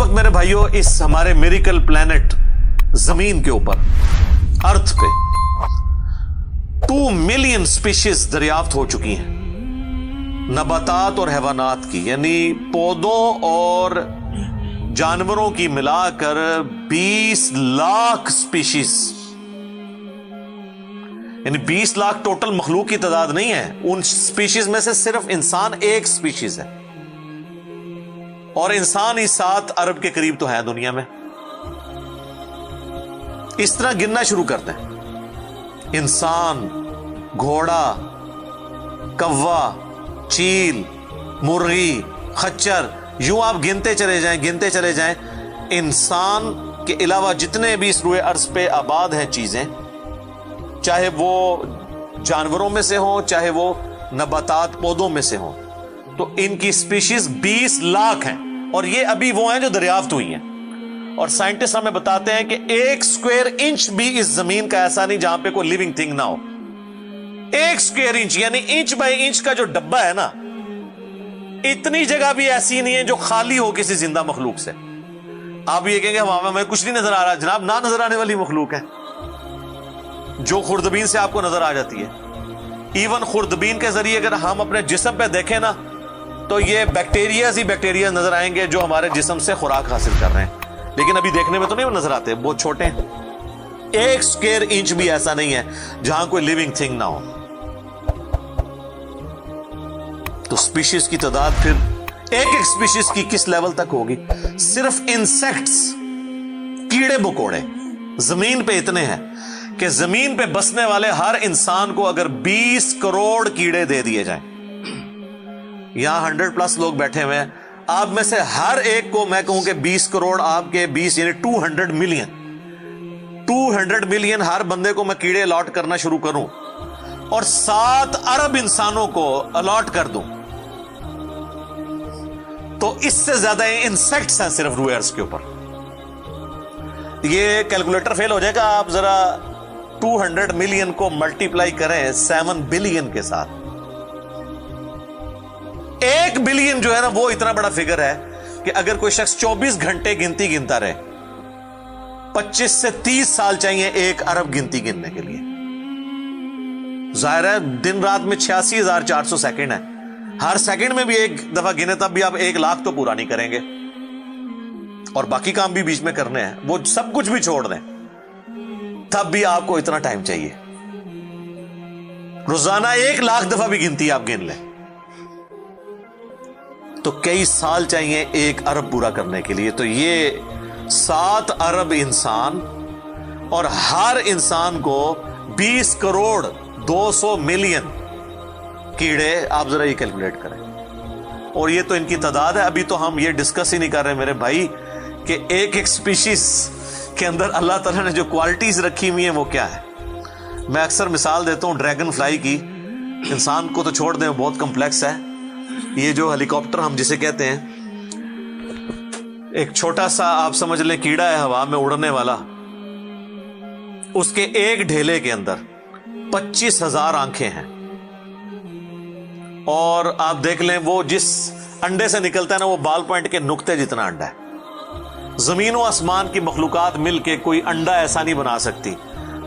वक्त मेरे भाइयों इस हमारे मिरेकल प्लेनेट जमीन के ऊपर अर्थ पे 2 मिलियन स्पीशीज दरियाफ्त हो चुकी हैं, नबातात और हैवानात की, यानी पौधों और जानवरों की मिलाकर 20 लाख स्पीशीज, यानी 20 लाख टोटल मखलूक की तादाद नहीं है। उन स्पीशीज में से सिर्फ इंसान एक स्पीशीज है, और इंसान ही 7 अरब के करीब तो है दुनिया में। इस तरह गिनना शुरू करते हैं, इंसान, घोड़ा, कौवा, चील, मुर्गी, खच्चर, यूं आप गिनते चले जाएं। इंसान के अलावा जितने भी इस रुए अर्ज पे आबाद हैं चीजें, चाहे वो जानवरों में से हो, चाहे वो नबातात पौधों में से हो, तो इनकी स्पीशीज 20 लाख हैं, और ये अभी वो हैं जो दरियाफ्त हुई हैं। और साइंटिस्ट हमें बताते हैं कि 1 स्क्वायर इंच भी इस जमीन का ऐसा नहीं जहां पे कोई लिविंग थिंग ना हो। 1 स्क्वायर इंच यानी इंच बाय इंच का जो डब्बा है ना, इतनी जगह भी ऐसी नहीं है जो खाली हो किसी जिंदा मखलूक से। आप ये कहेंगे हमें कुछ नहीं नजर आ रहा, जनाब ना नजर आने वाली मखलूक है जो खुर्दबीन से आपको नजर आ जाती है। इवन खुर्दबीन के जरिए अगर हम अपने जिस्म पे देखें ना, तो ये बैक्टीरिया ही बैक्टीरिया नजर आएंगे जो हमारे जिस्म से खुराक हासिल कर रहे हैं, लेकिन अभी देखने में तो नहीं नजर आते, बहुत छोटे हैं। 1 स्क्वायर इंच भी ऐसा नहीं है जहां कोई लिविंग थिंग ना हो। तो स्पीशीज की तादाद फिर एक स्पीशीज की किस लेवल तक होगी? सिर्फ इंसेक्ट्स, कीड़े मकोड़े जमीन पे इतने हैं कि जमीन पे बसने वाले हर इंसान को अगर 20 करोड़ कीड़े दे दिए जाएं, यहां 100+ लोग बैठे हुए हैं, आप में से हर एक को मैं कहूं कि 20 करोड़ आपके 20 यानी 200 मिलियन हर बंदे को मैं कीड़े अलॉट करना शुरू करूं और 7 अरब इंसानों को अलॉट कर दूं, तो इससे ज्यादा इंसेक्ट्स हैं सिर्फ रूए अर्ज के ऊपर। ये कैलकुलेटर फेल हो जाएगा, आप जरा 200 मिलियन को मल्टीप्लाई करें 7 बिलियन के साथ। 1 बिलियन जो है ना, वो इतना बड़ा फिगर है कि अगर कोई शख्स 24 घंटे गिनती गिनता रहे, 25 से 30 साल चाहिए 1 अरब गिनती गिनने के लिए। जाहिर है दिन रात में 86,400 सेकंड है, हर सेकंड में भी एक दफा गिने तब भी आप 1 लाख तो पूरा नहीं करेंगे, और बाकी काम भी बीच में करने हैं, वो सब कुछ भी छोड़ दें, तब भी आपको इतना टाइम चाहिए। रोजाना 1 लाख दफा भी गिनती आप गिन लें तो कई साल चाहिए 1 अरब पूरा करने के लिए। तो ये 7 अरब इंसान, और हर इंसान को 20 करोड़ 200 मिलियन कीड़े, आप जरा ये कैलकुलेट करें। और ये तो इनकी तादाद है, अभी तो हम ये डिस्कस ही नहीं कर रहे मेरे भाई कि एक स्पीशीज के अंदर अल्लाह ताला ने जो क्वालिटीज रखी हुई हैं वो क्या है। मैं अक्सर मिसाल देता हूं ड्रैगन फ्लाई की, इंसान को तो छोड़ दें, बहुत कॉम्प्लेक्स है। ये जो हेलीकॉप्टर हम जिसे कहते हैं, एक छोटा सा आप समझ लें कीड़ा है हवा में उड़ने वाला, उसके एक ढेले के अंदर 25,000 आंखें हैं, और आप देख लें वो जिस अंडे से निकलता है ना, वो बाल पॉइंट के नुक्ते जितना अंडा है। जमीन और आसमान की मखलूकात मिलके कोई अंडा ऐसा नहीं बना सकती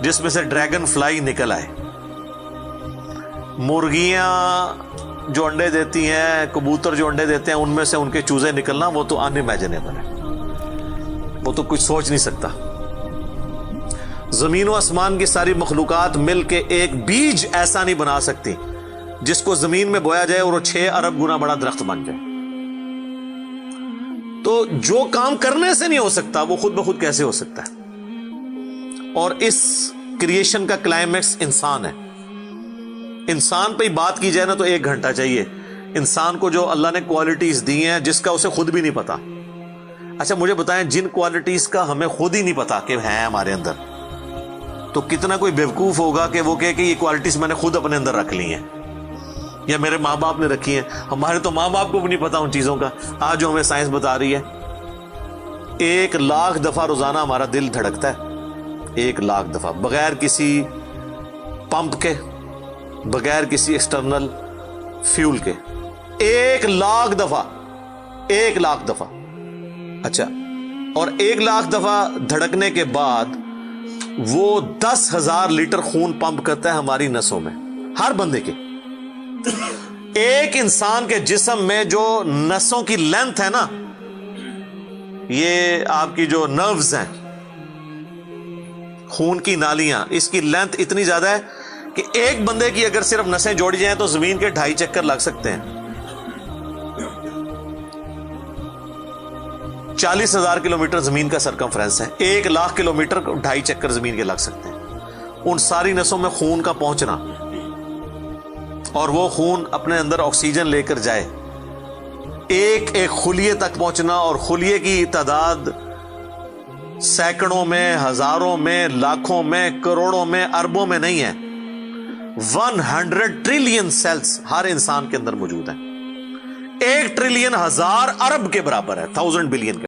जिसमें से ड्रैगन फ्लाई निकल आए। मुर्गियां जो अंडे देती हैं, कबूतर जो अंडे देते हैं, उनमें से उनके चूजे निकलना, वो तो अनइमेजिनेबल है, वो तो कुछ सोच नहीं सकता। जमीन और आसमान की सारी मखलूकात मिलके एक बीज ऐसा नहीं बना सकती जिसको जमीन में बोया जाए और वो 6 अरब गुना बड़ा दरख्त बन जाए। तो जो काम करने से नहीं हो सकता वो खुद ब खुद कैसे हो सकता है? और इस क्रिएशन का क्लाइमैक्स इंसान है। इंसान पे ही बात की जाए ना तो 1 घंटा चाहिए। इंसान को जो अल्लाह ने क्वालिटीज दी हैं जिसका उसे खुद भी नहीं पता। अच्छा मुझे बताएं, जिन क्वालिटीज का हमें खुद ही नहीं पता कि है हमारे अंदर, तो कितना कोई बेवकूफ होगा कि वो कहे कि ये क्वालिटीज मैंने खुद अपने अंदर रख ली हैं या मेरे माँ बाप ने रखी हैं। हमारे तो माँ बाप को भी नहीं पता उन चीजों का। आज जो हमें साइंस बता रही है, 1 लाख दफा रोजाना हमारा दिल धड़कता है, 1 लाख दफा, बगैर किसी पंप के, बगैर किसी एक्सटर्नल फ्यूल के। 1 लाख दफा, 1 लाख दफा। अच्छा اور 1,00,000 دفعہ دھڑکنے کے بعد وہ 10,000 لیٹر خون پمپ کرتا ہے ہماری نسوں میں، ہر بندے کے. ایک انسان کے جسم میں جو نسوں کی لینتھ ہے نا، یہ آپ کی جو نروز ہیں، خون کی نالیاں، اس کی لینتھ اتنی زیادہ ہے کہ ایک بندے کی اگر صرف نسیں جوڑی جائیں تو زمین کے 2.5 چکر لگ سکتے ہیں. 40,000 کلومیٹر زمین کا سرکمفرنس ہے، 1,00,000 کلومیٹر 2.5 چکر زمین کے لگ سکتے ہیں. ان ساری نسوں میں خون کا پہنچنا اور وہ خون اپنے اندر آکسیجن لے کر جائے، ایک ایک خلیے تک پہنچنا، اور خلیے کی تعداد سینکڑوں میں، ہزاروں میں، لاکھوں میں، کروڑوں میں، اربوں میں نہیں ہے. 100 ٹریلین سیلز ہر انسان کے اندر موجود ہیں. 1 ٹریلین 1,000 ارب کے برابر ہے، 1000 بلین کے